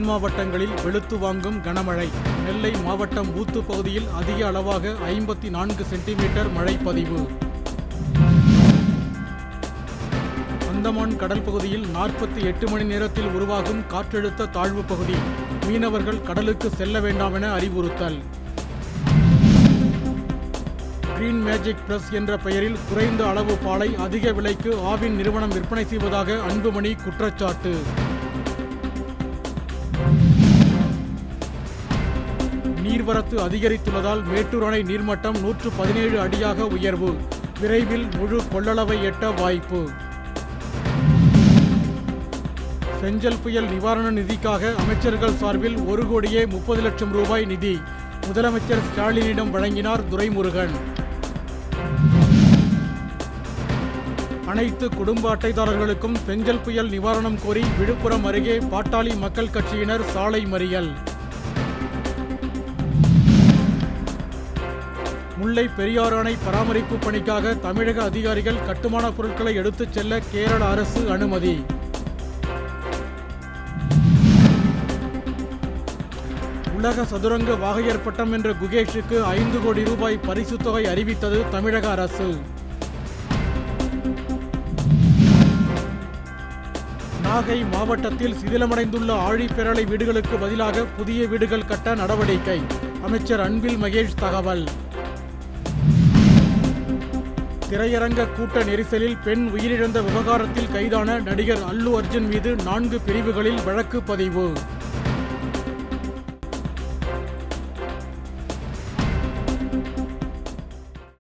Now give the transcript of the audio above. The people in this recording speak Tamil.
தென் மாவட்டங்களில் வெளுத்து வாங்கும் கனமழை. நெல்லை மாவட்டம் ஊத்து பகுதியில் அதிக அளவாக 54 சென்டிமீட்டர் மழை பதிவு. அந்தமான் கடல் பகுதியில் 48 மணி நேரத்தில் உருவாகும் காற்றழுத்த தாழ்வு பகுதி. மீனவர்கள் கடலுக்கு செல்ல வேண்டாம் என அறிவுறுத்தல். கிரீன் மேஜிக் பிரஸ் என்ற பெயரில் குறைந்த அளவு பாலை அதிக விலைக்கு ஆவின் நிறுவனம் விற்பனை செய்வதாக அன்புமணி குற்றச்சாட்டு. நீர்வரத்து அதிகரித்துள்ளதால் மேட்டூர் அணை நீர்மட்டம் 117 அடியாக உயர்வு. விரைவில் முழு கொள்ளளவை எட்ட வாய்ப்பு. செஞ்சல் புயல் நிவாரண நிதிக்காக அமைச்சர்கள் சார்பில் 1,30,00,000 ரூபாய் நிதி முதலமைச்சர் ஸ்டாலினிடம் வழங்கினார் துரைமுருகன். அனைத்து குடும்ப அட்டைதாரர்களுக்கும் செஞ்சல் புயல் நிவாரணம் கோரி விழுப்புரம் அருகே பாட்டாளி மக்கள் கட்சியினர் சாலை மறியல். முல்லை பெரியாறு அணை பராமரிப்பு பணிக்காக தமிழக அதிகாரிகள் கட்டுமான பொருட்களை எடுத்துச் செல்ல கேரள அரசு அனுமதி. உலக சதுரங்க வாகையர் பட்டம் என்ற குகேஷுக்கு 5 கோடி ரூபாய் பரிசுத் தொகை அறிவித்தது தமிழக அரசு. நாகை மாவட்டத்தில் சிதிலமடைந்துள்ள ஆழிப்பேரலை வீடுகளுக்கு பதிலாக புதிய வீடுகள் கட்ட நடவடிக்கை. அமைச்சர் அன்பில் மகேஷ் தகவல். திரையரங்க கூட்ட நெரிசலில் பெண் உயிரிழந்த விவகாரத்தில் கைதான நடிகர் அல்லு அர்ஜுன் மீது 4 பிரிவுகளில் வழக்கு பதிவு.